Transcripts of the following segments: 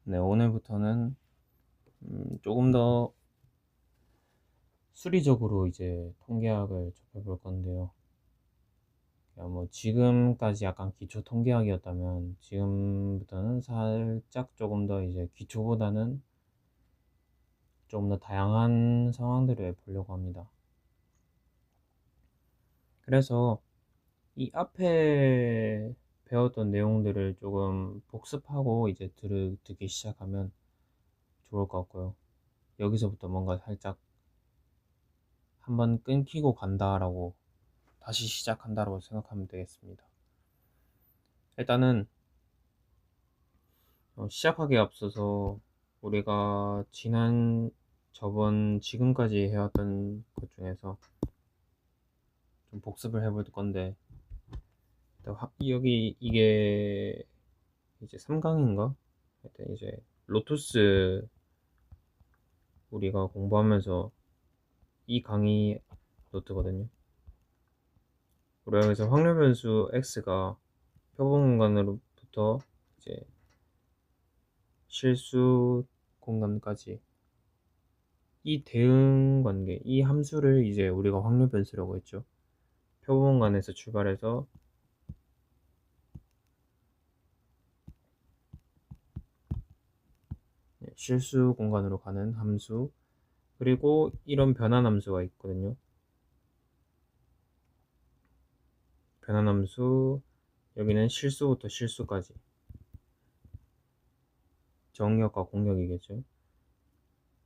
네, 오늘부터는 조금 더 수리적으로 이제 통계학을 접해볼 건데요. 뭐 지금까지 약간 기초 통계학이었다면 지금부터는 살짝 조금 더 이제 기초보다는 조금 더 다양한 상황들을 보려고 합니다. 그래서 이 앞에 배웠던 내용들을 조금 복습하고 이제 듣기 시작하면 좋을 것 같고요. 여기서부터 뭔가 살짝 한번 끊기고 간다라고 다시 시작한다고 생각하면 되겠습니다. 일단은 시작하기에 앞서서 우리가 지금까지 해왔던 것 중에서 좀 복습을 해볼 건데, 여기 이게 이제 3강인가? 하여튼 이제 로투스 우리가 공부하면서 이 강의 노트거든요. 우리가 여기서 확률 변수 x가 표본 공간으로부터 이제 실수 공간까지 이 대응 관계, 이 함수를 이제 우리가 확률 변수라고 했죠. 표본 공간에서 출발해서 실수 공간으로 가는 함수, 그리고 이런 변환 함수가 있거든요. 변환 함수, 여기는 실수부터 실수까지, 정역과 공역이겠죠.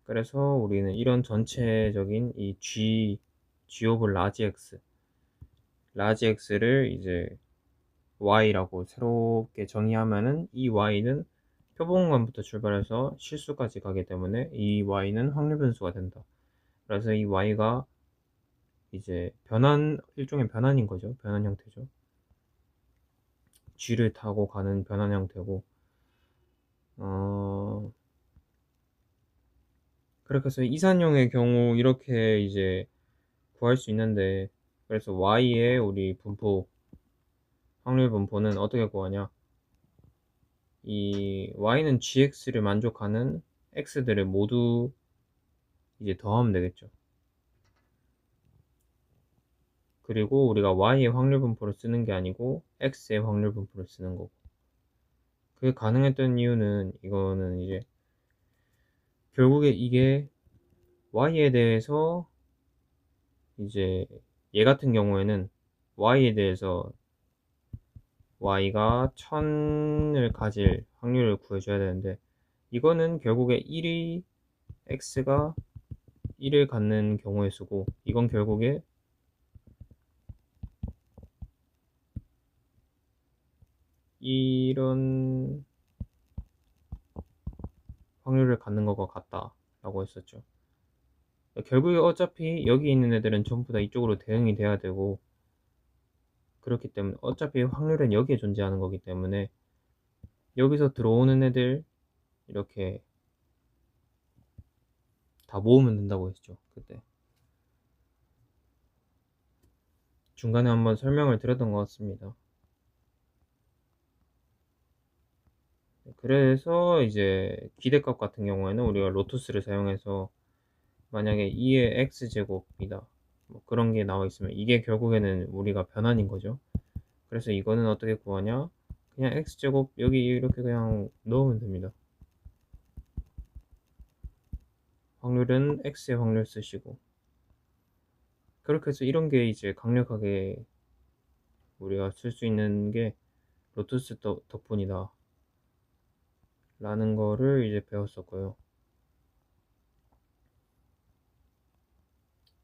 그래서 우리는 이런 전체적인 이 G 오브 라지 X를 이제 Y라고 새롭게 정의하면은 이 Y는 표본관부터 출발해서 실수까지 가기 때문에 이 Y는 확률 변수가 된다. 그래서 이 Y가 이제 일종의 변환인 거죠. 변환 형태죠. G를 타고 가는 변환 형태고, 그렇게 해서 이산형의 경우 이렇게 이제 구할 수 있는데, 그래서 Y의 우리 확률 분포는 어떻게 구하냐? 이 Y는 GX를 만족하는 X들을 모두 이제 더하면 되겠죠. 그리고 우리가 Y의 확률 분포를 쓰는 게 아니고 X의 확률 분포를 쓰는 거고, 그게 가능했던 이유는 이거는 이제 결국에 이게 Y에 대해서 이제 얘 같은 경우에는 Y에 대해서 Y가 1000을 가질 확률을 구해줘야 되는데, 이거는 결국에 X가 1을 갖는 경우에 쓰고, 이건 결국에 이런 확률을 갖는 것과 같다라고 했었죠. 결국에 어차피 여기 있는 애들은 전부 다 이쪽으로 대응이 돼야 되고, 그렇기 때문에 어차피 확률은 여기에 존재하는 거기 때문에 여기서 들어오는 애들 이렇게 다 모으면 된다고 했죠. 그때 중간에 한번 설명을 드렸던 것 같습니다. 그래서 이제 기대값 같은 경우에는 우리가 로투스를 사용해서 만약에 2의 x제곱이다, 뭐 그런 게 나와 있으면 이게 결국에는 우리가 변환인 거죠. 그래서 이거는 어떻게 구하냐? 그냥 x제곱 여기 이렇게 그냥 넣으면 됩니다. 확률은 x의 확률 쓰시고, 그렇게 해서 이런 게 이제 강력하게 우리가 쓸 수 있는 게 로투스 덕분이다 라는 거를 이제 배웠었고요.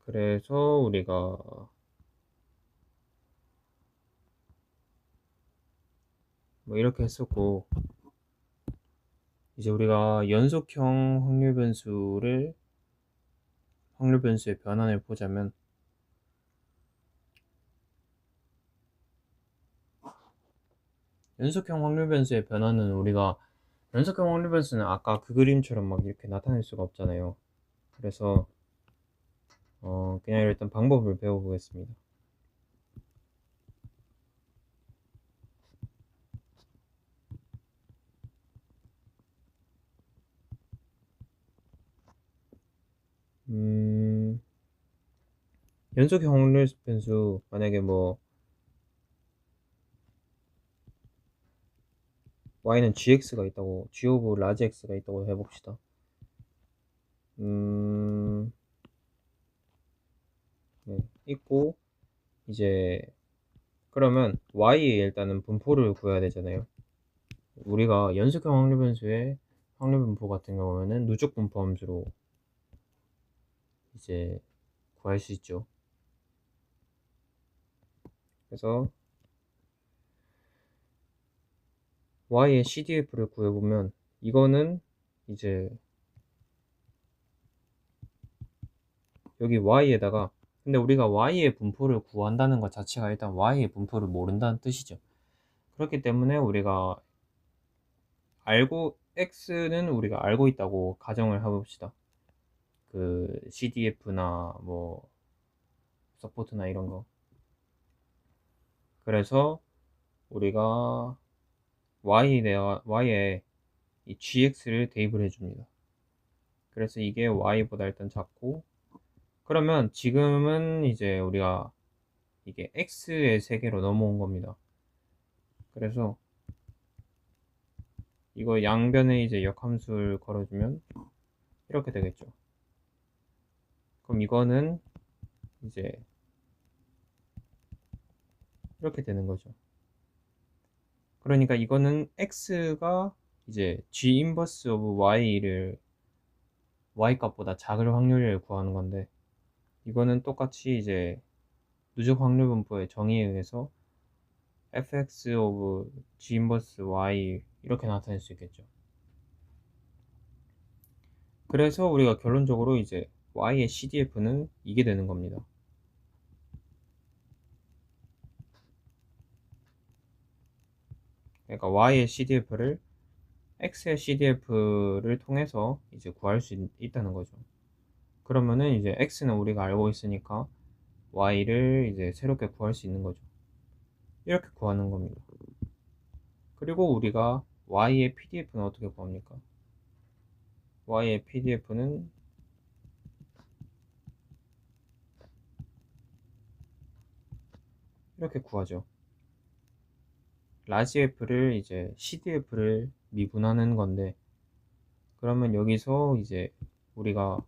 그래서 우리가 뭐 이렇게 했었고, 이제 우리가 연속형 확률 변수의 변환을 보자면, 연속형 확률 변수의 변환은 우리가 연속형 확률 변수는 아까 그 그림처럼 막 이렇게 나타낼 수가 없잖아요. 그래서 그냥 일단 방법을 배워보겠습니다. 연속형 확률 변수 만약에 뭐 y는 gx가 있다고, g 오브 라지 x가 있다고 해봅시다. 네, 있고 이제 그러면 y의 일단은 분포를 구해야 되잖아요. 우리가 연속형 확률 변수의 확률 분포 같은 경우에는 누적 분포 함수로 이제 구할 수 있죠. 그래서 y의 CDF를 구해보면 이거는 이제 여기 y에다가, 근데 우리가 y의 분포를 구한다는 것 자체가 일단 y의 분포를 모른다는 뜻이죠. 그렇기 때문에 우리가 x는 우리가 알고 있다고 가정을 해봅시다. 그 CDF나 뭐 서포트나 이런 거. 그래서 우리가 y에 이 gx를 대입을 해줍니다. 그래서 이게 y보다 일단 작고, 그러면 지금은 이제 우리가 이게 x의 세계로 넘어온 겁니다. 그래서 이거 양변에 이제 역함수를 걸어주면 이렇게 되겠죠. 그럼 이거는 이제 이렇게 되는 거죠. 그러니까 이거는 x가 이제 g 인버스 오브 y를 y 값보다 작을 확률을 구하는 건데, 이거는 똑같이 이제 누적 확률 분포의 정의에 의해서 fx 오브 g 인버스 y 이렇게 나타낼 수 있겠죠. 그래서 우리가 결론적으로 이제 y의 CDF는 이게 되는 겁니다. 그러니까 y의 CDF를 x의 CDF를 통해서 이제 구할 수 있다는 거죠. 그러면은 이제 x는 우리가 알고 있으니까 y를 이제 새롭게 구할 수 있는 거죠. 이렇게 구하는 겁니다. 그리고 우리가 y의 PDF는 어떻게 구합니까? y의 PDF는 이렇게 구하죠. 라지 f를 이제 CDF를 미분하는 건데, 그러면 여기서 이제 우리가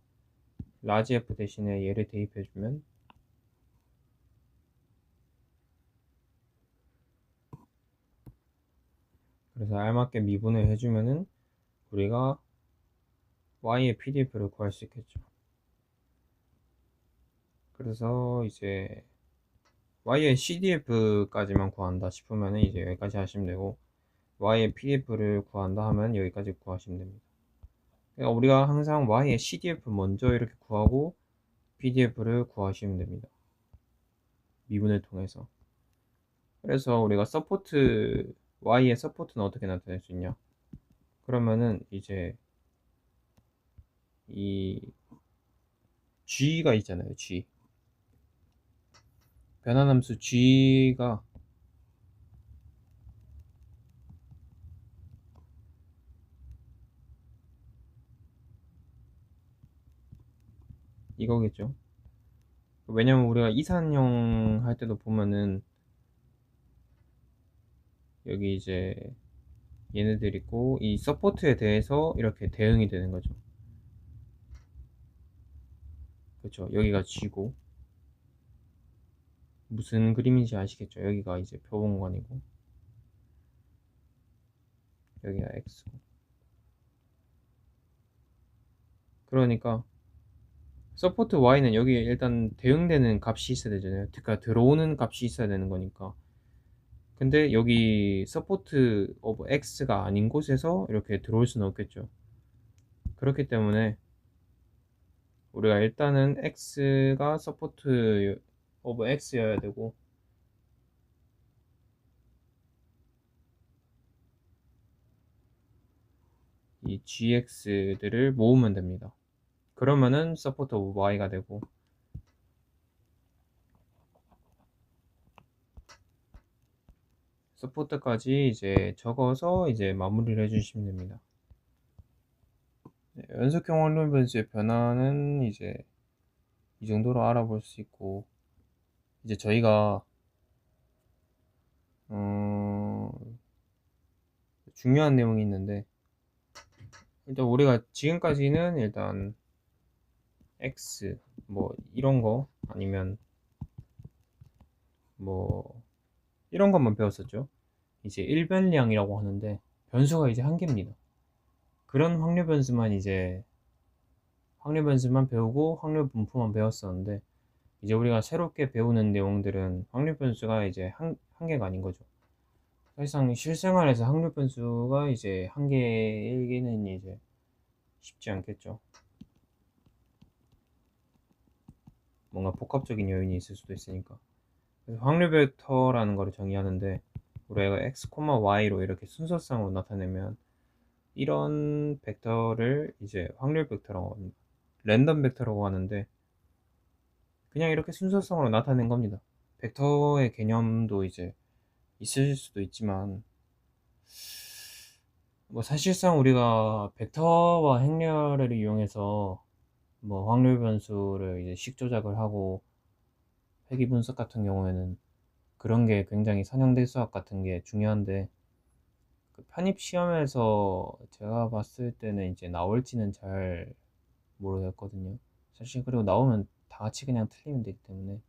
라지 f 대신에 얘를 대입해주면 그래서 알맞게 미분을 해주면은 우리가 y의 PDF를 구할 수 있겠죠. 그래서 이제 y의 CDF까지만 구한다 싶으면 이제 여기까지 하시면 되고, y의 PDF를 구한다 하면 여기까지 구하시면 됩니다. 그러니까 우리가 항상 y의 CDF 먼저 이렇게 구하고 PDF를 구하시면 됩니다. 미분을 통해서. 그래서 우리가 y의 서포트는 어떻게 나타낼 수 있냐? 그러면은 이제 이 g가 있잖아요. g. 변환함수 g가 이거겠죠. 왜냐면 우리가 이산형 할 때도 보면은 여기 이제 얘네들 있고 이 서포트에 대해서 이렇게 대응이 되는 거죠. 그렇죠. 여기가 g고 무슨 그림인지 아시겠죠? 여기가 이제 표본관이고 여기가 x고. 그러니까 서포트 y는 여기에 일단 대응되는 값이 있어야 되잖아요. 그러니까 들어오는 값이 있어야 되는 거니까. 근데 여기 서포트 오브 x가 아닌 곳에서 이렇게 들어올 수는 없겠죠. 그렇기 때문에 우리가 일단은 x가 서포트 오브 x여야 되고, 이 gx들을 모으면 됩니다. 그러면은 서포트 오브 y가 되고, 서포트까지 이제 적어서 이제 마무리를 해주시면 됩니다. 연속형 확률 변수의 변화는 이제 이 정도로 알아볼 수 있고, 이제 저희가 중요한 내용이 있는데, 일단 우리가 지금까지는 일단 x 뭐 이런 거 아니면 뭐 이런 것만 배웠었죠. 이제 일변량이라고 하는데 변수가 이제 한 개입니다. 그런 확률 변수만 배우고 확률 분포만 배웠었는데, 이제 우리가 새롭게 배우는 내용들은 확률 변수가 이제 한 개가 아닌 거죠. 사실상 실생활에서 확률 변수가 이제 한 개이기는 이제 쉽지 않겠죠. 뭔가 복합적인 요인이 있을 수도 있으니까. 그래서 확률 벡터라는 거를 정의하는데, 우리가 x, y로 이렇게 순서상으로 나타내면 이런 벡터를 이제 확률 벡터라고 합니다. 랜덤 벡터라고 하는데, 그냥 이렇게 순서상으로 나타낸 겁니다. 벡터의 개념도 이제 있을 수도 있지만, 뭐 사실상 우리가 벡터와 행렬을 이용해서 뭐 확률 변수를 이제 식 조작을 하고 회귀 분석 같은 경우에는 그런 게 굉장히 선형대 수학 같은 게 중요한데, 그 편입 시험에서 제가 봤을 때는 이제 나올지는 잘 모르겠거든요. 사실 그리고 나오면 다 같이 그냥 틀리면 되기 때문에,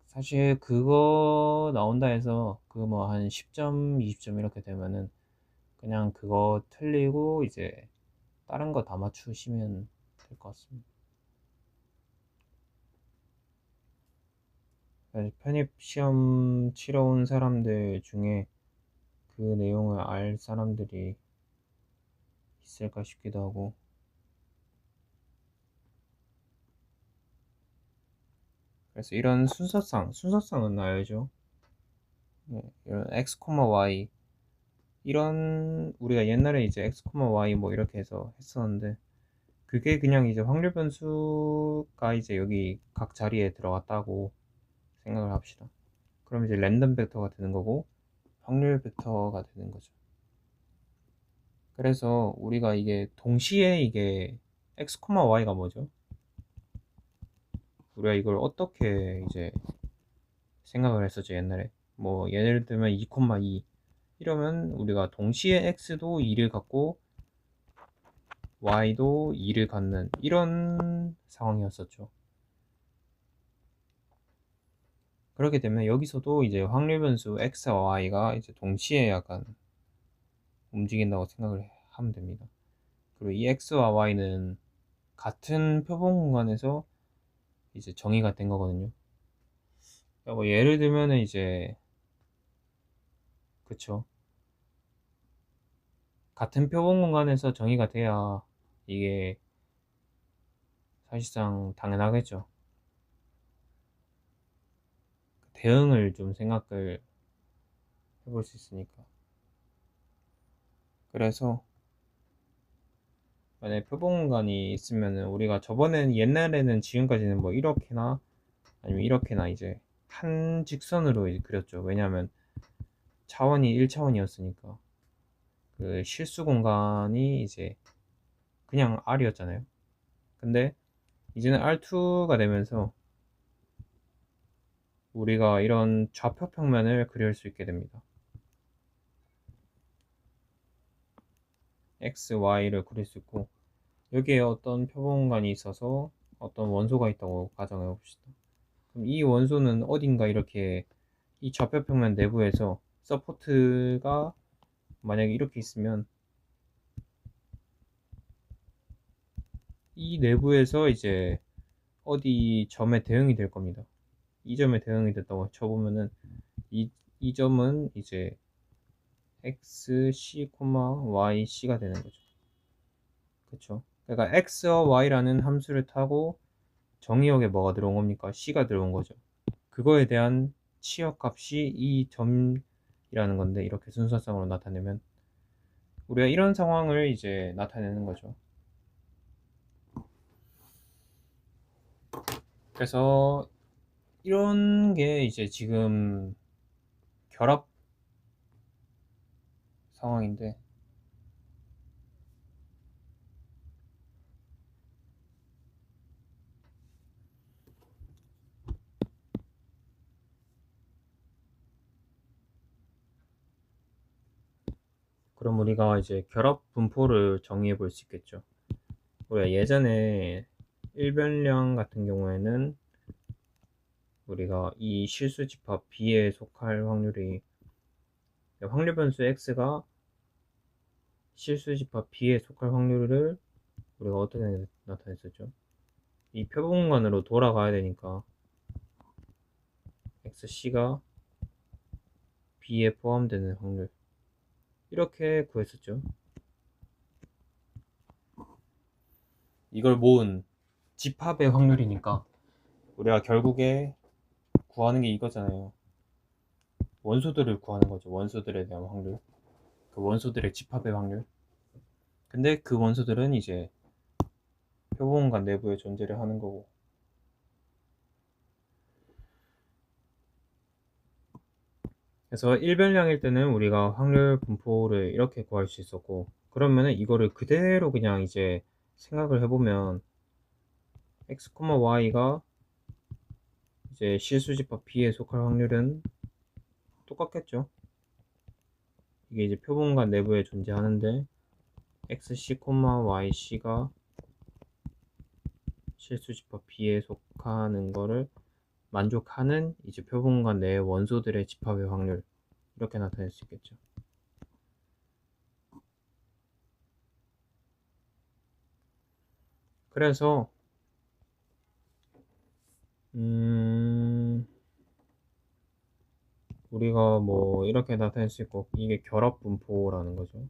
사실 그거 나온다 해서 그 뭐 한 10점, 20점 이렇게 되면은 그냥 그거 틀리고 이제 다른 거 다 맞추시면 될 것 같습니다. 사실 편입 시험 치러 온 사람들 중에 그 내용을 알 사람들이 있을까 싶기도 하고. 그래서 이런 순서상은 알죠? 네, 이런 x, y 이런 우리가 옛날에 이제 x, y 뭐 이렇게 해서 했었는데, 그게 그냥 이제 확률 변수가 이제 여기 각 자리에 들어갔다고 생각을 합시다. 그럼 이제 랜덤 벡터가 되는 거고 확률 벡터가 되는 거죠. 그래서 우리가 이게 동시에 이게 x, y가 뭐죠? 우리가 이걸 어떻게 이제 생각을 했었죠, 옛날에. 뭐 예를 들면 2,2 이러면 우리가 동시에 x도 2를 갖고 y도 2를 갖는 이런 상황이었었죠. 그렇게 되면 여기서도 이제 확률 변수 x와 y가 이제 동시에 약간 움직인다고 생각을 하면 됩니다. 그리고 이 x와 y는 같은 표본 공간에서 이제 정의가 된 거거든요. 그러니까 뭐 예를 들면은 이제, 그쵸, 같은 표본 공간에서 정의가 돼야 이게 사실상 당연하겠죠. 대응을 좀 생각을 해볼 수 있으니까. 그래서 만약에 표본 공간이 있으면은 우리가 저번엔 옛날에는 지금까지는 뭐 이렇게나 아니면 이렇게나 이제 한 직선으로 이제 그렸죠. 왜냐하면 차원이 1차원이었으니까. 그 실수 공간이 이제 그냥 R이었잖아요. 근데 이제는 R2가 되면서 우리가 이런 좌표 평면을 그릴 수 있게 됩니다. X, Y를 그릴 수 있고, 여기에 어떤 표본 공간이 있어서 어떤 원소가 있다고 가정해 봅시다. 그럼 이 원소는 어딘가 이렇게 이 좌표 평면 내부에서 서포트가 만약에 이렇게 있으면 이 내부에서 이제 어디 점에 대응이 될 겁니다. 이 점에 대응이 됐다고 쳐보면은 이 점은 이제 x, c, y, c가 되는 거죠. 그쵸? 그러니까 x와 y라는 함수를 타고 정의역에 뭐가 들어온 겁니까? c가 들어온 거죠. 그거에 대한 치역값이 이 점이라는 건데, 이렇게 순서상으로 나타내면 우리가 이런 상황을 이제 나타내는 거죠. 그래서 이런 게 이제 지금 결합 상황인데, 그럼 우리가 이제 결합 분포를 정의해 볼 수 있겠죠. 우리가 예전에 일변량 같은 경우에는 우리가 이 실수 집합 B에 속할 확률이 확률 변수 X가 실수 집합 B에 속할 확률을 우리가 어떻게 나타냈었죠? 이 표본관으로 돌아가야 되니까 XC가 B에 포함되는 확률 이렇게 구했었죠. 이걸 모은 집합의 확률이니까 우리가 결국에 구하는 게 이거잖아요. 원소들을 구하는 거죠. 원소들에 대한 확률. 그 원소들의 집합의 확률. 근데 그 원소들은 이제 표본관 내부에 존재를 하는 거고. 그래서 일변량일 때는 우리가 확률 분포를 이렇게 구할 수 있었고, 그러면은 이거를 그대로 그냥 이제 생각을 해보면 x, y가 이제 실수집합 B에 속할 확률은 똑같겠죠. 이게 이제 표본관 내부에 존재하는데 xc, yc가 실수집합 B에 속하는 거를 만족하는 이제 표본관 내의 원소들의 집합의 확률 이렇게 나타낼 수 있겠죠. 그래서 우리가 뭐 이렇게 나타낼 수 있고 이게 결합 분포라는 거죠.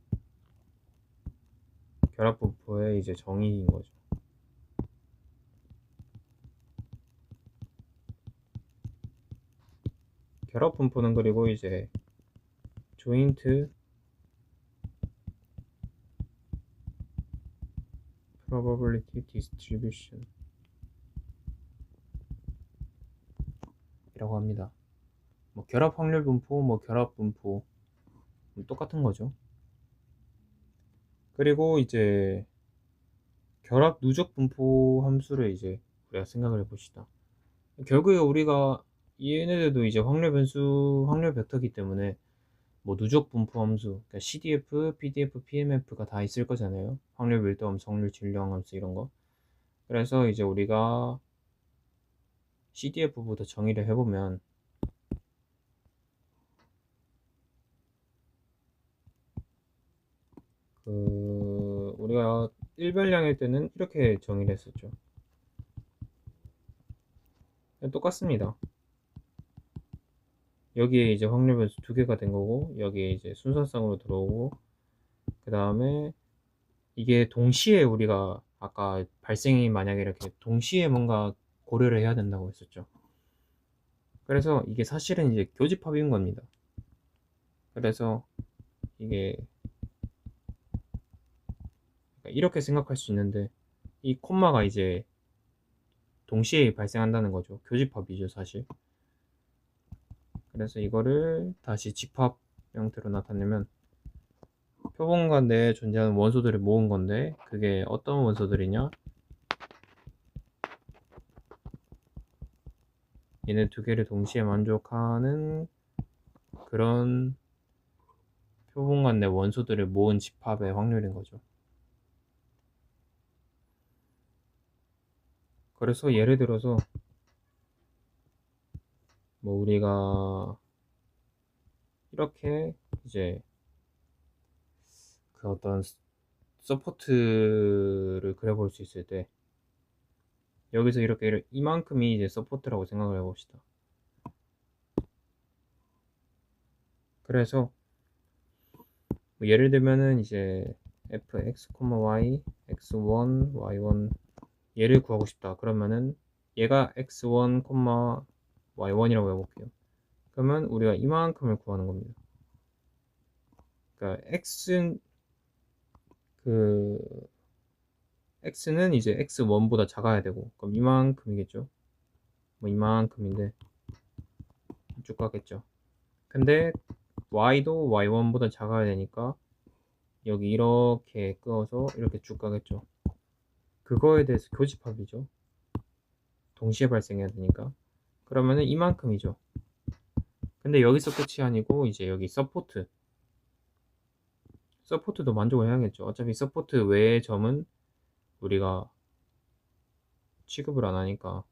결합 분포의 이제 정의인 거죠. 결합 분포는 그리고 이제 joint probability distribution 이라고 합니다. 뭐 결합 확률 분포, 뭐 결합 분포 똑같은 거죠. 그리고 이제 결합 누적 분포 함수를 이제 우리가 생각을 해봅시다. 결국에 우리가 얘네들도 이제 확률 변수, 확률 벡터이기 때문에 뭐 누적 분포 함수, 그러니까 CDF, PDF, PMF가 다 있을 거잖아요. 확률 밀도 함수, 확률 질량 함수 이런 거. 그래서 이제 우리가 CDF부터 정의를 해보면 우리가 일별량일 때는 이렇게 정의를 했었죠. 똑같습니다. 여기에 이제 확률 변수 두 개가 된 거고 여기에 이제 순서상으로 들어오고 그 다음에 이게 동시에 우리가 아까 발생이 만약에 이렇게 동시에 뭔가 고려를 해야 된다고 했었죠. 그래서 이게 사실은 이제 교집합인 겁니다. 그래서 이게 이렇게 생각할 수 있는데 이 콤마가 이제 동시에 발생한다는 거죠. 교집합이죠, 사실. 그래서 이거를 다시 집합 형태로 나타내면 표본관 내에 존재하는 원소들을 모은 건데 그게 어떤 원소들이냐? 얘네 두 개를 동시에 만족하는 그런 표본관 내 원소들을 모은 집합의 확률인 거죠. 그래서 예를 들어서 뭐 우리가 이렇게 이제 그 어떤 서포트를 그려볼 수 있을 때 여기서 이렇게 이만큼이 이제 서포트라고 생각을 해봅시다. 그래서 뭐 예를 들면은 이제 fx, y, x1, y1 얘를 구하고 싶다. 그러면은 얘가 x1, y1이라고 해볼게요. 그러면 우리가 이만큼을 구하는 겁니다. 그러니까 x는 이제 x1보다 작아야 되고 그럼 이만큼이겠죠. 뭐 이만큼인데 쭉 가겠죠. 근데 y도 y1보다 작아야 되니까 여기 이렇게 끄어서 이렇게 쭉 가겠죠. 그거에 대해서 교집합이죠. 동시에 발생해야 되니까. 그러면은 이만큼이죠. 근데 여기서 끝이 아니고 이제 여기 서포트도 만족을 해야겠죠. 어차피 서포트 외의 점은 우리가 취급을 안 하니까.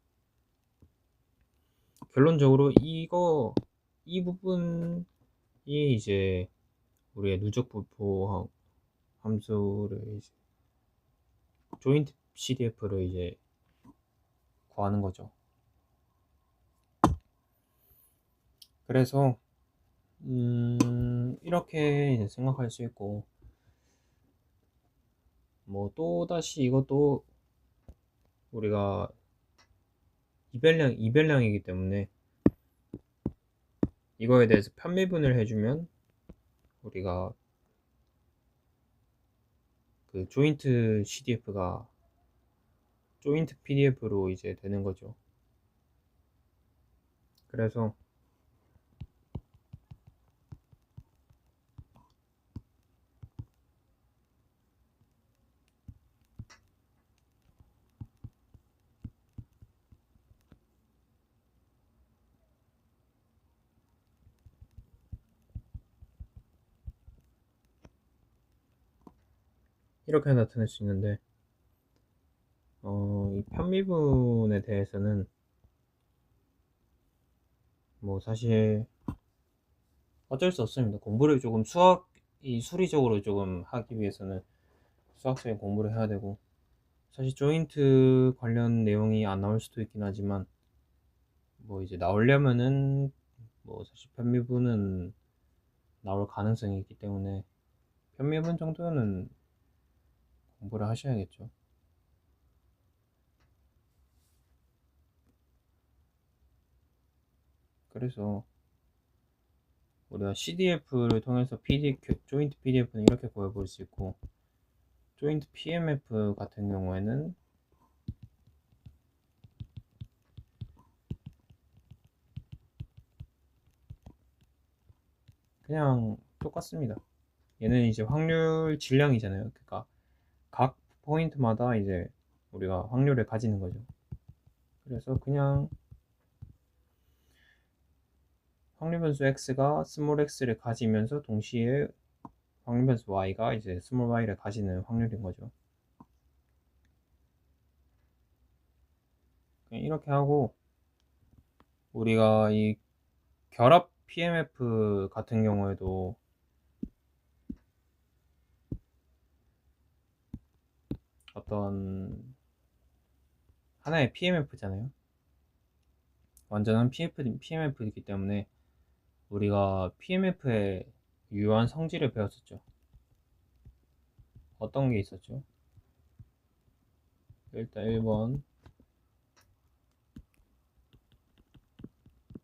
결론적으로 이 부분이 이제 우리의 누적 분포 함수를 이제 조인트 CDF를 이제 구하는 거죠. 그래서 이렇게 이제 생각할 수 있고, 뭐 또다시 이것도 우리가 이별량이기 때문에 이거에 대해서 편미분을 해주면 우리가 그 조인트 CDF가 조인트 PDF로 이제 되는 거죠. 그래서 이렇게 나타낼 수 있는데, 이 편미분에 대해서는 뭐 사실 어쩔 수 없습니다. 공부를 조금 수리적으로 조금 하기 위해서는 수학적인 공부를 해야 되고, 사실 조인트 관련 내용이 안 나올 수도 있긴 하지만, 뭐 이제 나오려면은 뭐 사실 편미분은 나올 가능성이 있기 때문에 편미분 정도는 공부를 하셔야겠죠. 그래서 우리가 CDF를 통해서 조인트 PDF는 이렇게 구해볼 수 있고, 조인트 PMF 같은 경우에는 그냥 똑같습니다. 얘는 이제 확률 질량이잖아요. 그러니까 각 포인트마다 이제 우리가 확률을 가지는 거죠. 그래서 그냥 확률 변수 x가 스몰 x를 가지면서 동시에 확률 변수 y가 이제 스몰 y를 가지는 확률인 거죠. 그냥 이렇게 하고, 우리가 이 결합 PMF 같은 경우에도 어떤 하나의 PMF잖아요. 완전한 PMF이기 때문에 우리가 PMF의 유효한 성질을 배웠었죠. 어떤 게 있었죠? 일단 1번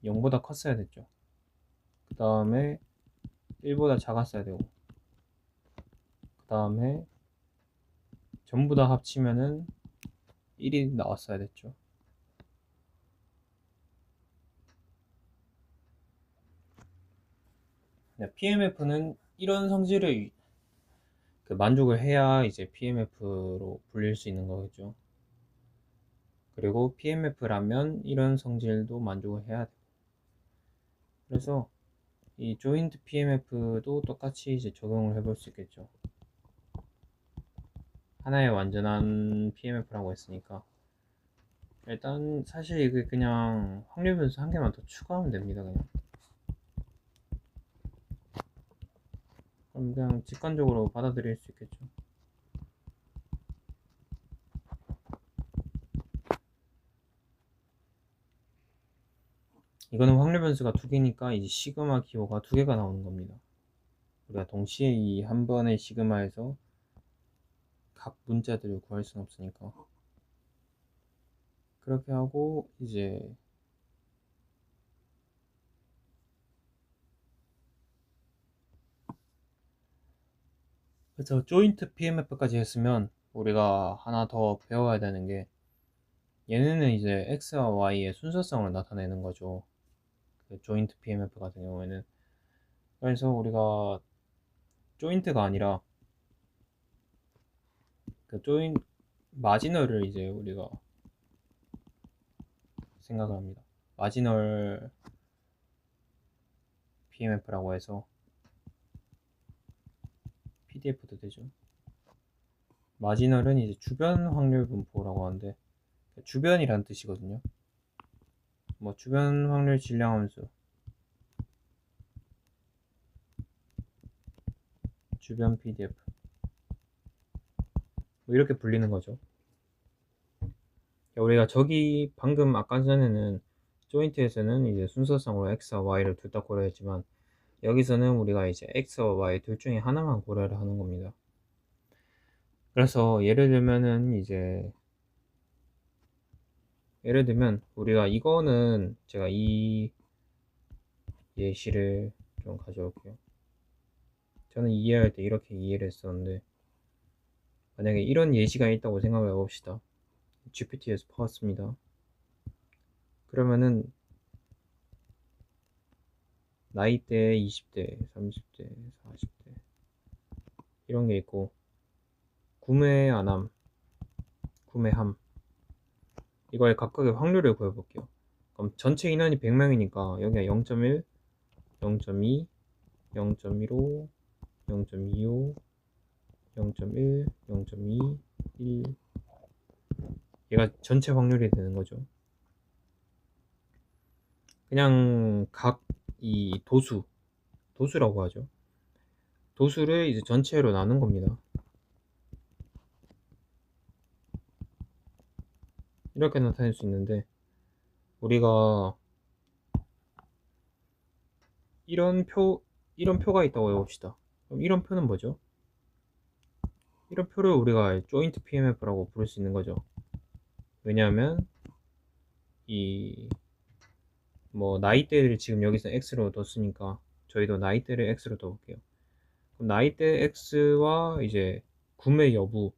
0보다 컸어야 됐죠. 그 다음에 1보다 작았어야 되고, 그 다음에 전부 다 합치면은 1이 나왔어야 됐죠. PMF는 이런 성질을 만족을 해야 이제 PMF로 불릴 수 있는 거겠죠. 그리고 PMF라면 이런 성질도 만족을 해야 돼요. 그래서 이 조인트 PMF도 똑같이 이제 적용을 해볼 수 있겠죠. 하나의 완전한 PMF라고 했으니까. 일단 사실 이게 그냥 확률 변수 한 개만 더 추가하면 됩니다. 그럼 그냥 직관적으로 받아들일 수 있겠죠. 이거는 확률 변수가 두 개니까 이제 시그마 기호가 두 개가 나오는 겁니다. 우리가 동시에 이 한 번의 시그마에서 각 문자들을 구할 수는 없으니까. 그렇게 하고 이제 그래서 조인트 PMF까지 했으면 우리가 하나 더 배워야 되는 게, 얘네는 이제 X와 Y의 순서성을 나타내는 거죠. 그 조인트 PMF 같은 경우에는. 그래서 우리가 조인트가 아니라 그 마지널을 이제 우리가 생각을 합니다. 마지널 PMF라고 해서 PDF도 되죠. 마지널은 이제 주변 확률 분포라고 하는데, 주변이란 뜻이거든요. 뭐 주변 확률 질량 함수, 주변 PDF 뭐 이렇게 불리는 거죠. 우리가 저기 방금 아까 전에는 조인트에서는 이제 순서상으로 x와 y를 둘 다 고려했지만, 여기서는 우리가 이제 x와 y 둘 중에 하나만 고려를 하는 겁니다. 그래서 예를 들면 우리가 이거는 제가 이 예시를 좀 가져올게요. 저는 이해할 때 이렇게 이해를 했었는데, 만약에 이런 예시가 있다고 생각을 해봅시다. GPT에서 퍼왔습니다. 그러면은 나이대 20대, 30대, 40대 이런 게 있고, 구매 안함, 구매함, 이거의 각각의 확률을 구해볼게요. 그럼 전체 인원이 100명이니까 여기가 0.1, 0.2, 0.15, 0.25, 0.1, 0.2, 1. 얘가 전체 확률이 되는 거죠. 그냥 각 이 도수라고 하죠. 도수를 이제 전체로 나눈 겁니다. 이렇게 나타낼 수 있는데, 우리가 이런 표가 있다고 해봅시다. 그럼 이런 표는 뭐죠? 이런 표를 우리가 조인트 PMF라고 부를 수 있는 거죠. 왜냐하면 이 뭐 나이대를 지금 여기서 X로 뒀으니까 저희도 나이대를 X로 둬볼게요. 그럼 나이대 X와 이제 구매 여부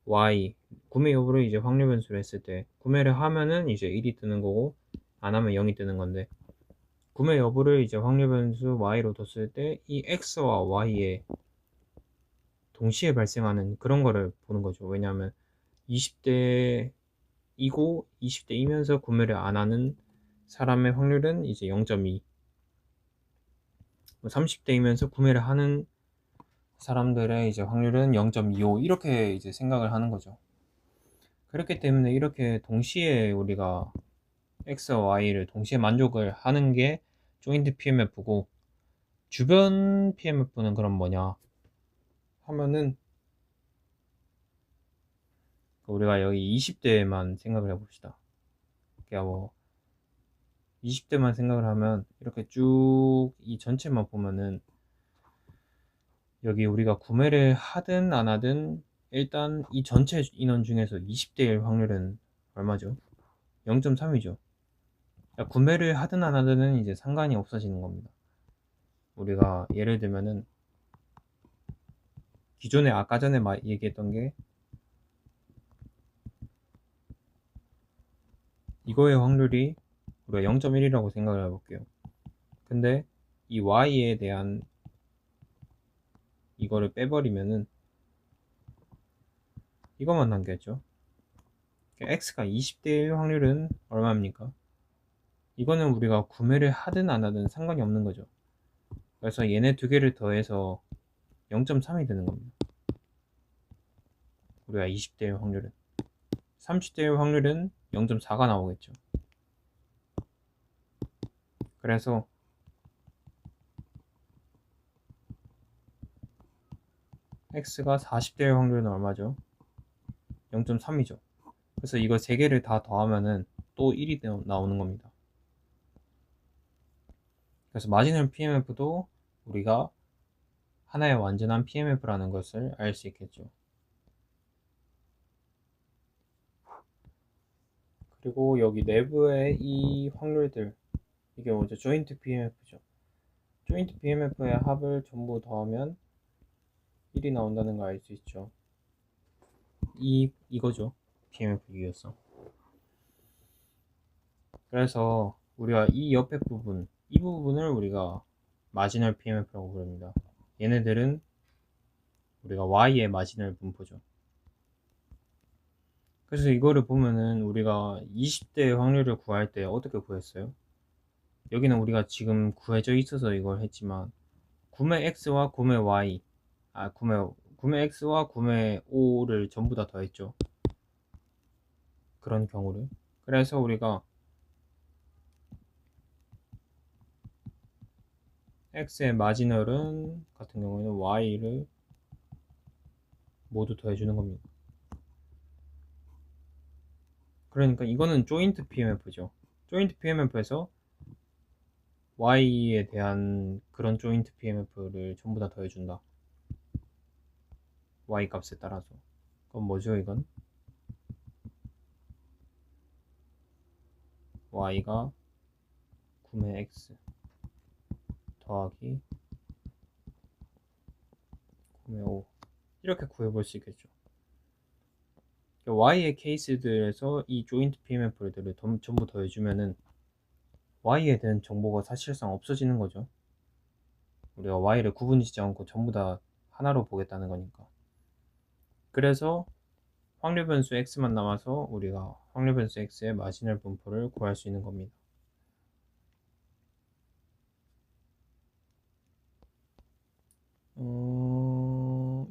Y, 구매 여부를 이제 확률 변수로 했을 때, 구매를 하면은 이제 1이 뜨는 거고 안 하면 0이 뜨는 건데, 구매 여부를 이제 확률 변수 Y로 뒀을 때 이 X와 Y에 동시에 발생하는 그런 거를 보는 거죠. 왜냐하면 20대이고 20대이면서 구매를 안 하는 사람의 확률은 이제 0.2, 30대이면서 구매를 하는 사람들의 이제 확률은 0.25, 이렇게 이제 생각을 하는 거죠. 그렇기 때문에 이렇게 동시에 우리가 X와 Y를 동시에 만족을 하는 게 조인트 PMF고, 주변 PMF는 그럼 뭐냐 하면은, 우리가 여기 20대만 생각을 해봅시다. 그러니까 뭐 20대만 생각을 하면 이렇게 쭉 이 전체만 보면은, 여기 우리가 구매를 하든 안 하든 일단 이 전체 인원 중에서 20대일 확률은 얼마죠? 0.3이죠. 그러니까 구매를 하든 안 하든은 이제 상관이 없어지는 겁니다. 우리가 예를 들면은 기존에 아까 전에 얘기했던 게, 이거의 확률이 우리가 0.1이라고 생각을 해볼게요. 근데 이 y에 대한 이거를 빼버리면은 이것만 남겠죠. x가 20대1 확률은 얼마입니까? 이거는 우리가 구매를 하든 안 하든 상관이 없는 거죠. 그래서 얘네 두 개를 더해서 0.3이 되는 겁니다. 우리가 20대의 확률은. 30대의 확률은 0.4가 나오겠죠. 그래서 x가 40대의 확률은 얼마죠? 0.3이죠. 그래서 이거 세 개를 다 더하면은 또 1이 나오는 겁니다. 그래서 마지널 PMF도 우리가 하나의 완전한 PMF라는 것을 알 수 있겠죠. 그리고 여기 내부의 이 확률들, 이게 먼저 조인트 PMF죠. 조인트 PMF의 합을 전부 더하면 1이 나온다는 걸 알 수 있죠. 이거죠. PMF 유효성. 그래서 우리가 이 옆에 부분, 이 부분을 우리가 마지널 PMF라고 부릅니다. 얘네들은 우리가 Y의 마지널 분포죠. 그래서 이거를 보면은 우리가 20대 확률을 구할 때 어떻게 구했어요? 여기는 우리가 지금 구해져 있어서 이걸 했지만, 구매 X와 구매 Y, 구매 X와 구매 O를 전부 다 더했죠. 그런 경우를. 그래서 우리가 X의 마지널은 같은 경우에는 Y를 모두 더해주는 겁니다. 그러니까 이거는 조인트 PMF죠. 조인트 PMF에서 Y에 대한 그런 조인트 PMF를 전부 다 더해준다. Y 값에 따라서. 그럼 뭐죠, 이건? Y가 구매 X 더하기 구매 O. 이렇게 구해볼 수 있겠죠. Y의 케이스들에서 이 조인트 PMF들을 전부 더해주면은 Y에 대한 정보가 사실상 없어지는 거죠. 우리가 Y를 구분짓지 않고 전부 다 하나로 보겠다는 거니까. 그래서 확률 변수 X만 남아서 우리가 확률 변수 X의 마지널 분포를 구할 수 있는 겁니다.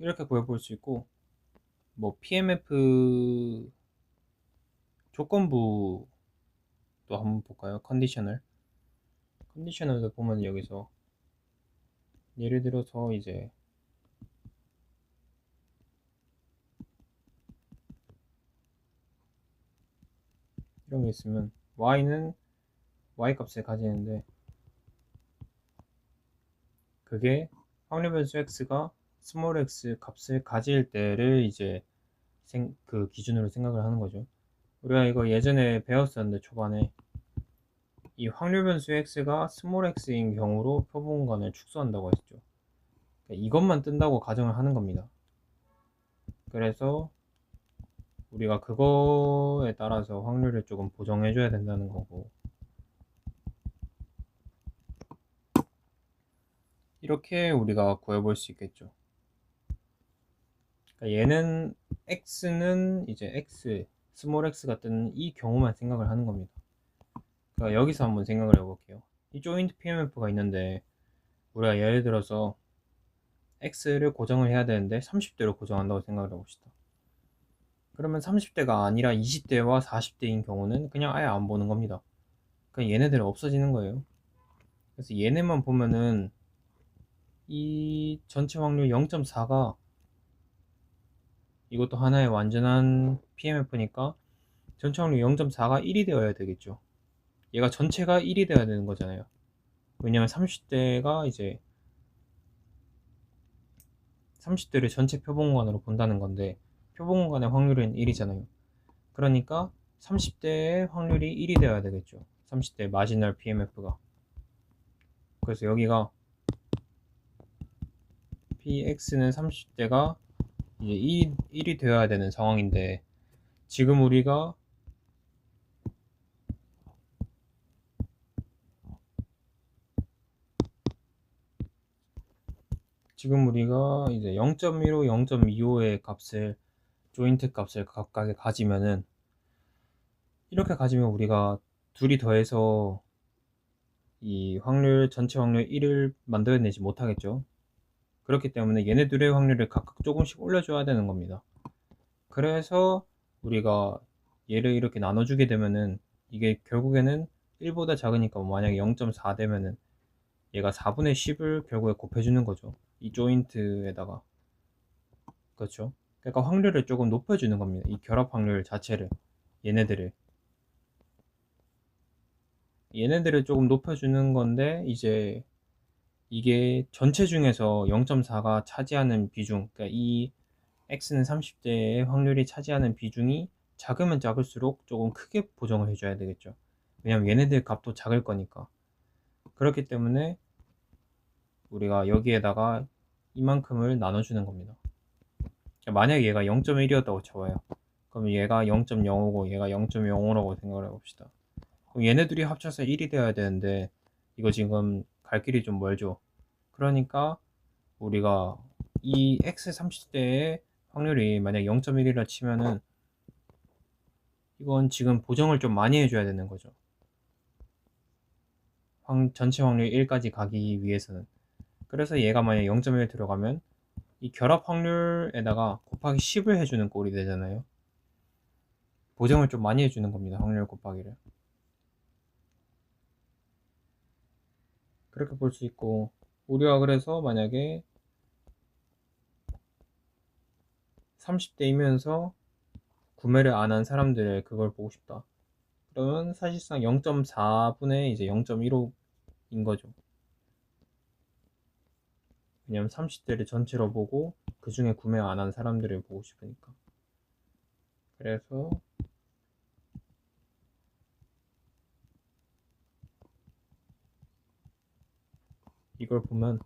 이렇게 구해볼 수 있고, 뭐 PMF 조건부도 한번 볼까요? 컨디셔널도 보면 여기서 예를 들어서 이제 이런 게 있으면 Y는 Y 값을 가지는데 그게 확률 변수 X가 스몰 x 값을 가질 때를 이제 그 기준으로 생각을 하는 거죠. 우리가 이거 예전에 배웠었는데 초반에 이 확률 변수 X가 스몰 x인 경우로 표본관을 축소한다고 했죠. 그러니까 이것만 뜬다고 가정을 하는 겁니다. 그래서 우리가 그거에 따라서 확률을 조금 보정해 줘야 된다는 거고, 이렇게 우리가 구해볼 수 있겠죠. 그러니까 얘는 x는 이제 스몰 x가 뜨는 이 경우만 생각을 하는 겁니다. 그러니까 여기서 한번 생각을 해볼게요. 이 조인트 PMF가 있는데 우리가 예를 들어서 x를 고정을 해야 되는데 30대로 고정한다고 생각을 해봅시다. 그러면 30대가 아니라 20대와 40대인 경우는 그냥 아예 안 보는 겁니다. 그냥 얘네들은 없어지는 거예요. 그래서 얘네만 보면은 이 전체 확률 0.4가 이것도 하나의 완전한 PMF니까 전체 확률 0.4가 1이 되어야 되겠죠. 얘가 전체가 1이 되어야 되는 거잖아요. 왜냐면 30대가 이제 30대를 전체 표본관으로 본다는 건데 표본관의 확률은 1이잖아요. 그러니까 30대의 확률이 1이 되어야 되겠죠. 30대 마지널 PMF가. 그래서 여기가 PX는 30대가 이제 1이 되어야 되는 상황인데 지금 우리가 이제 0.15, 0.25의 값을 조인트 값을 각각에 가지면은 이렇게 가지면 우리가 둘이 더해서 이 확률 전체 확률 1을 만들어내지 못하겠죠. 그렇기 때문에 얘네 둘의 확률을 각각 조금씩 올려줘야 되는 겁니다. 그래서 우리가 얘를 이렇게 나눠주게 되면은 이게 결국에는 1보다 작으니까 만약에 0.4 되면은 얘가 4분의 10을 결국에 곱해주는 거죠. 이 조인트에다가. 그렇죠. 그러니까 확률을 조금 높여주는 겁니다. 이 결합 확률 자체를. 얘네들을. 얘네들을 조금 높여주는 건데, 이제 이게 전체 중에서 0.4가 차지하는 비중, 그러니까 이 X는 30대의 확률이 차지하는 비중이 작으면 작을수록 조금 크게 보정을 해줘야 되겠죠. 왜냐면 얘네들 값도 작을 거니까. 그렇기 때문에 우리가 여기에다가 이만큼을 나눠주는 겁니다. 만약에 얘가 0.1이었다고 쳐봐요. 그럼 얘가 0.05고 얘가 0.05라고 생각을 해봅시다. 그럼 얘네들이 합쳐서 1이 되어야 되는데 이거 지금 갈 길이 좀 멀죠. 그러니까 우리가 이 X 30대의 확률이 만약 0.1이라 치면은 이건 지금 보정을 좀 많이 해줘야 되는 거죠. 전체 확률 1까지 가기 위해서는. 그래서 얘가 만약 0.1 들어가면 이 결합 확률에다가 곱하기 10을 해주는 꼴이 되잖아요. 보정을 좀 많이 해주는 겁니다. 확률 곱하기를. 그렇게 볼 수 있고, 우리가 그래서 만약에 30대이면서 구매를 안 한 사람들의 그걸 보고 싶다. 그러면 사실상 0.4분의 이제 0.15인 거죠. 왜냐면 30대를 전체로 보고 그 중에 구매 안 한 사람들을 보고 싶으니까. 그래서 이걸 보면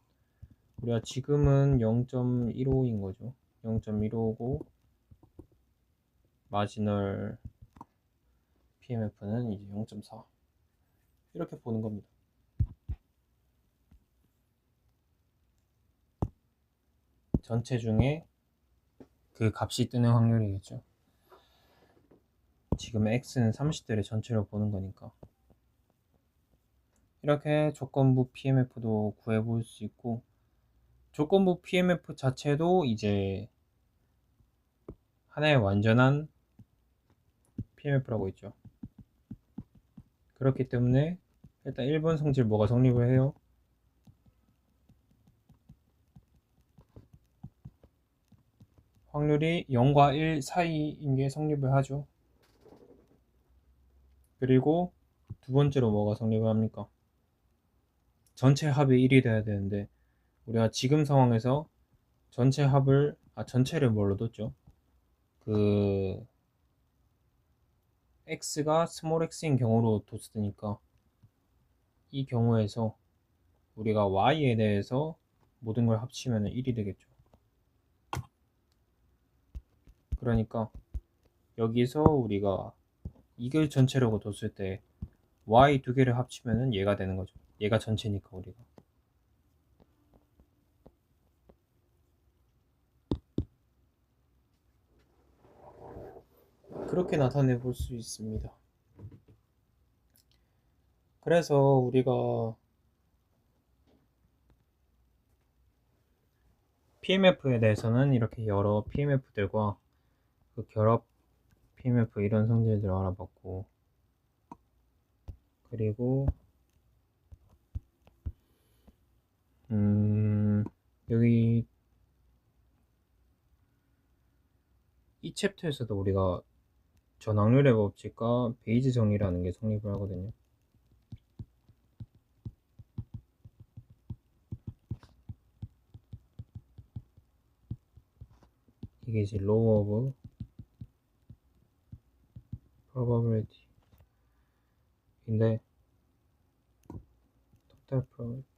우리가 지금은 0.15인 거죠. 0.15고 마지널 PMF는 이제 0.4 이렇게 보는 겁니다. 전체 중에 그 값이 뜨는 확률이겠죠. 지금 X는 30대를 전체로 보는 거니까. 이렇게 조건부 PMF도 구해볼 수 있고, 조건부 PMF 자체도 이제 하나의 완전한 PMF라고 있죠. 그렇기 때문에 일단 1번 성질 뭐가 성립을 해요? 확률이 0과 1 사이인 게 성립을 하죠. 그리고 두 번째로 뭐가 성립을 합니까? 전체 합이 1이 돼야 되는데 우리가 지금 상황에서 전체를 뭘로 뒀죠? 그 x가 스몰 x인 경우로 뒀으니까 이 경우에서 우리가 y에 대해서 모든 걸 합치면 1이 되겠죠. 그러니까 여기서 우리가 이걸 전체라고 뒀을 때 y 두 개를 합치면 얘가 되는 거죠. 얘가 전체니까 우리가. 그렇게 나타내 볼 수 있습니다. 그래서 우리가 PMF에 대해서는 이렇게 여러 PMF들과 그 결합 PMF 이런 성질들을 알아봤고, 그리고 여기 이 챕터에서도 우리가 전확률의 법칙과 베이지 정리라는 게 성립을 하거든요. 이게 이제 law of probability 인데 total probability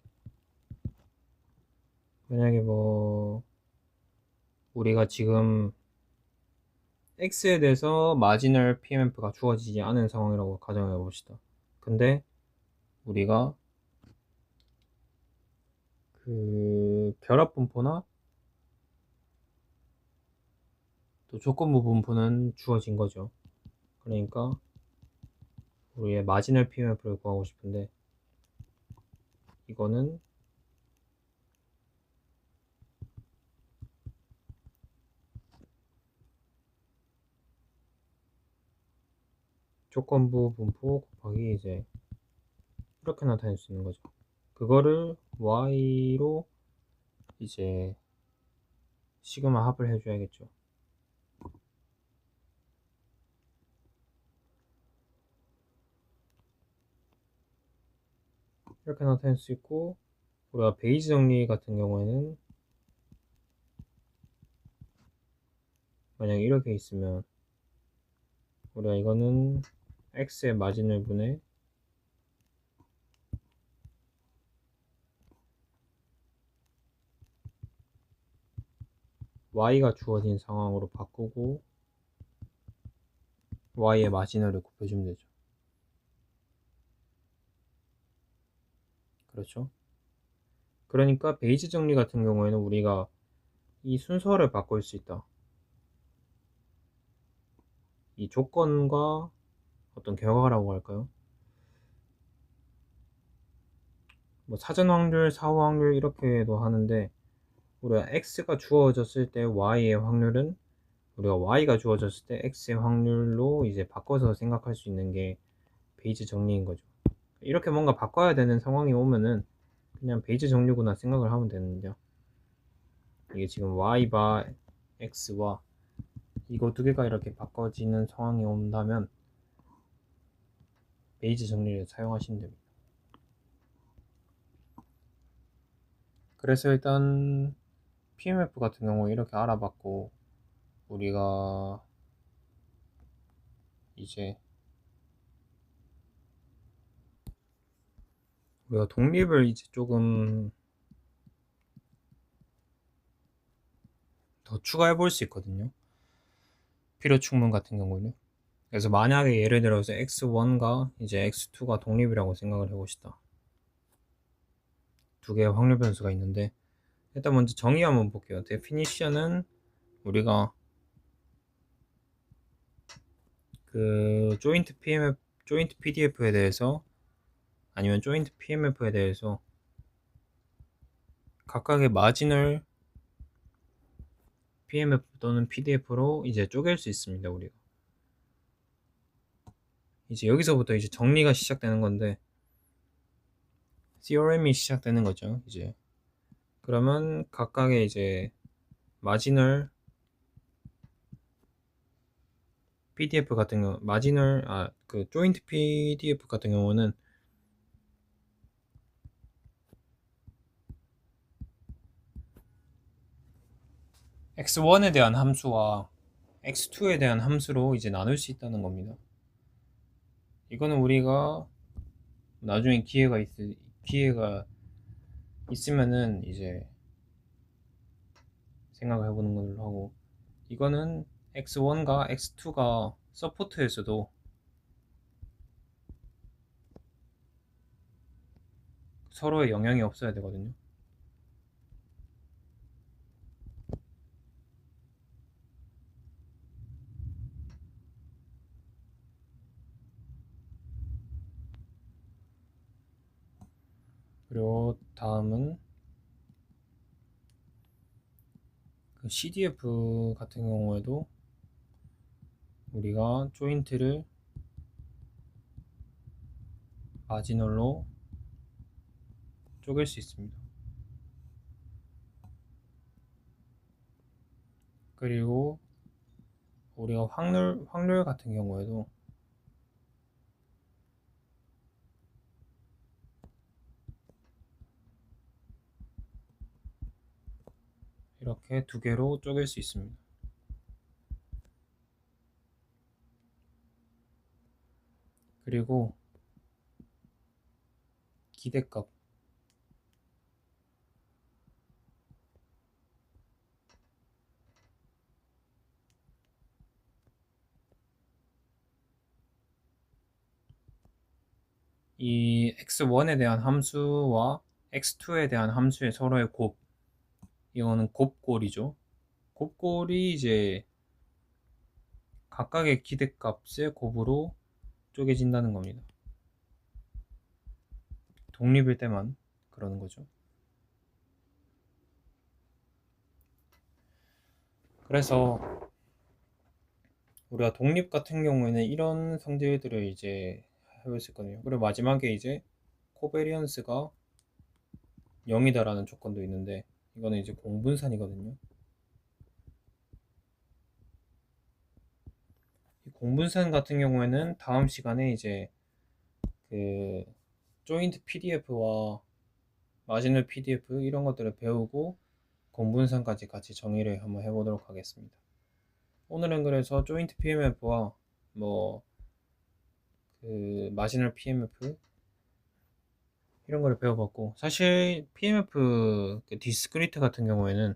만약에 뭐 우리가 지금 X에 대해서 마지널 PMF가 주어지지 않은 상황이라고 가정해 봅시다. 근데 우리가 그 결합 분포나 또 조건부 분포는 주어진 거죠. 그러니까 우리의 마지널 PMF를 구하고 싶은데 이거는 조건부 분포 곱하기 이제 이렇게 나타낼 수 있는 거죠. 그거를 y로 이제 시그마 합을 해줘야겠죠. 이렇게 나타낼 수 있고 우리가 베이지 정리 같은 경우에는 만약에 이렇게 있으면 우리가 이거는 x의 마지널 분의 y가 주어진 상황으로 바꾸고 y의 마지널을 곱해주면 되죠. 그렇죠? 그러니까 베이지 정리 같은 경우에는 우리가 이 순서를 바꿀 수 있다. 이 조건과 어떤 결과라고 할까요? 뭐 사전 확률, 사후 확률 이렇게도 하는데 우리가 x가 주어졌을 때 y의 확률은 우리가 y가 주어졌을 때 x의 확률로 이제 바꿔서 생각할 수 있는 게 베이지 정리인 거죠. 이렇게 뭔가 바꿔야 되는 상황이 오면은 그냥 베이지 정리구나 생각을 하면 되는데요. 이게 지금 y바 x와 이거 두 개가 이렇게 바꿔지는 상황이 온다면 베이지 정리를 사용하시면 됩니다. 그래서 일단 PMF 같은 경우 이렇게 알아봤고, 우리가 이제 우리가 독립을 이제 조금 더 추가해 볼 수 있거든요. 필요 충분 같은 경우는. 그래서 만약에 예를 들어서 x1과 이제 x2가 독립이라고 생각을 해봅시다. 두 개의 확률 변수가 있는데, 일단 먼저 정의 한번 볼게요. definition은 우리가 그 joint PDF에 대해서 아니면 joint PMF에 대해서 각각의 마진을 PMF 또는 PDF로 이제 쪼갤 수 있습니다. 우리가 이제 여기서부터 이제 정리가 시작되는 건데, theorem이 시작되는 거죠. 이제 그러면 각각의 이제 마지널 PDF 같은 경우 그 조인트 PDF 같은 경우는 x1에 대한 함수와 x2에 대한 함수로 이제 나눌 수 있다는 겁니다. 이거는 우리가 나중에 기회가 있으면은 이제 생각을 해보는 걸로 하고, 이거는 x1과 x2가 서포트에서도 서로의 영향이 없어야 되거든요. 그리고 다음은 그 CDF 같은 경우에도 우리가 조인트를 마지널로 쪼갤 수 있습니다. 그리고 우리가 확률 같은 경우에도 이렇게 두 개로 쪼갤 수 있습니다. 그리고 기대값, 이 x1에 대한 함수와 x2에 대한 함수의 서로의 곱, 이거는 곱골이죠. 곱골이 이제 각각의 기대값의 곱으로 쪼개진다는 겁니다. 독립일 때만 그러는 거죠. 그래서 우리가 독립 같은 경우에는 이런 성질들을 이제 해볼 수 있거든요. 그리고 마지막에 이제 코베리언스가 0이다라는 조건도 있는데, 이거는 이제 공분산이거든요. 이 공분산 같은 경우에는 다음 시간에 이제 그 조인트 PDF와 마지널 PDF 이런 것들을 배우고 공분산까지 같이 정의를 한번 해보도록 하겠습니다. 오늘은 그래서 조인트 PMF와 뭐 그 마지널 PMF 이런 거를 배워봤고, 사실 PMF 그 디스크리트 같은 경우에는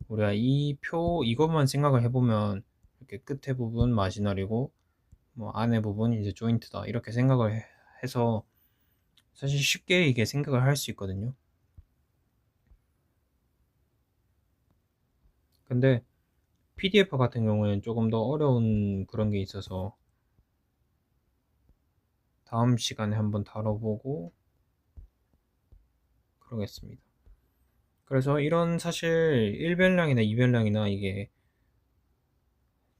우리가 이것만 생각을 해보면 이렇게 끝에 부분 마지널이고 뭐 안에 부분 이제 조인트다 이렇게 생각을 해서 사실 쉽게 이게 생각을 할 수 있거든요. 근데 PDF 같은 경우에는 조금 더 어려운 그런 게 있어서 다음 시간에 한번 다뤄보고 그러겠습니다. 그래서 이런 사실 1변량이나 2변량이나 이게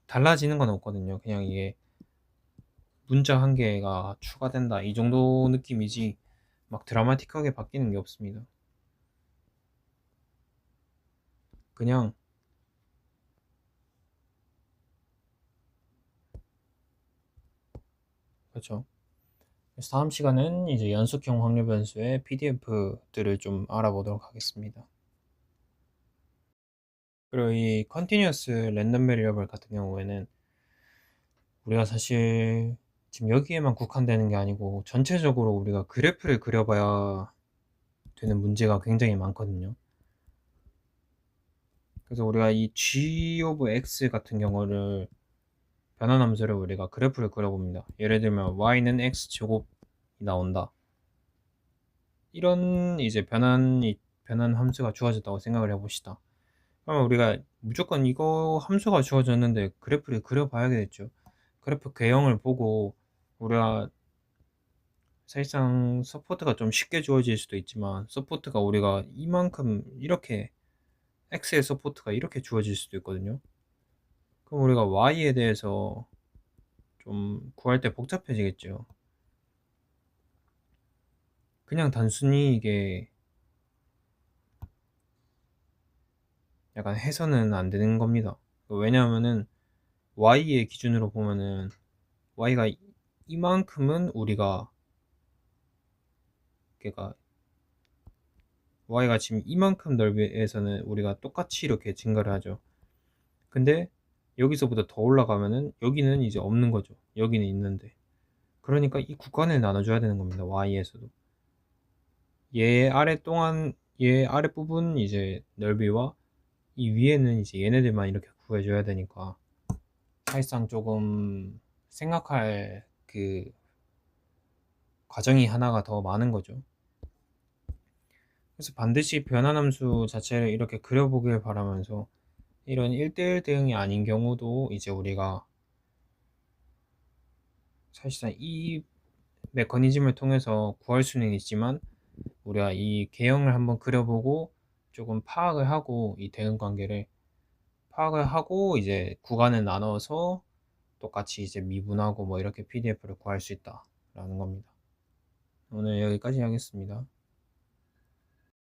달라지는 건 없거든요. 그냥 이게 문자 한 개가 추가된다 이 정도 느낌이지 막 드라마틱하게 바뀌는 게 없습니다. 그냥 그렇죠. 그래서 다음 시간은 이제 연속형 확률 변수의 PDF들을 좀 알아보도록 하겠습니다. 그리고 이 컨티뉴어스 랜덤 베리어블 같은 경우에는 우리가 사실 지금 여기에만 국한되는 게 아니고 전체적으로 우리가 그래프를 그려봐야 되는 문제가 굉장히 많거든요. 그래서 우리가 이 g of x 같은 경우를 변환함수를 우리가 그래프를 그려봅니다. 예를 들면 y는 x 제곱이 나온다. 이런 이제 변환 함수가 주어졌다고 생각을 해봅시다. 그러면 우리가 무조건 이거 함수가 주어졌는데 그래프를 그려봐야겠죠. 그래프 궤형을 보고 우리가 사실상 서포트가 좀 쉽게 주어질 수도 있지만 서포트가 우리가 이만큼 이렇게 x의 서포트가 이렇게 주어질 수도 있거든요. 그럼 우리가 y에 대해서 좀 구할 때 복잡해지겠죠. 그냥 단순히 이게 약간 해서는 안 되는 겁니다. 왜냐하면은 y의 기준으로 보면은 y가 이만큼은 우리가 걔가 y가 지금 이만큼 넓이에서는 우리가 똑같이 이렇게 증가를 하죠. 근데 여기서보다 더 올라가면은 여기는 이제 없는 거죠. 여기는 있는데. 그러니까 이 구간을 나눠줘야 되는 겁니다. y에서도. 얘 아래 부분 이제 넓이와 이 위에는 이제 얘네들만 이렇게 구해줘야 되니까 사실상 조금 생각할 그 과정이 하나가 더 많은 거죠. 그래서 반드시 변환함수 자체를 이렇게 그려보길 바라면서 이런 1대1 대응이 아닌 경우도 이제 우리가 사실상 이 메커니즘을 통해서 구할 수는 있지만 우리가 이 개형을 한번 그려보고 조금 파악을 하고 이 대응 관계를 파악을 하고 이제 구간을 나눠서 똑같이 이제 미분하고 뭐 이렇게 PDF를 구할 수 있다라는 겁니다. 오늘 여기까지 하겠습니다.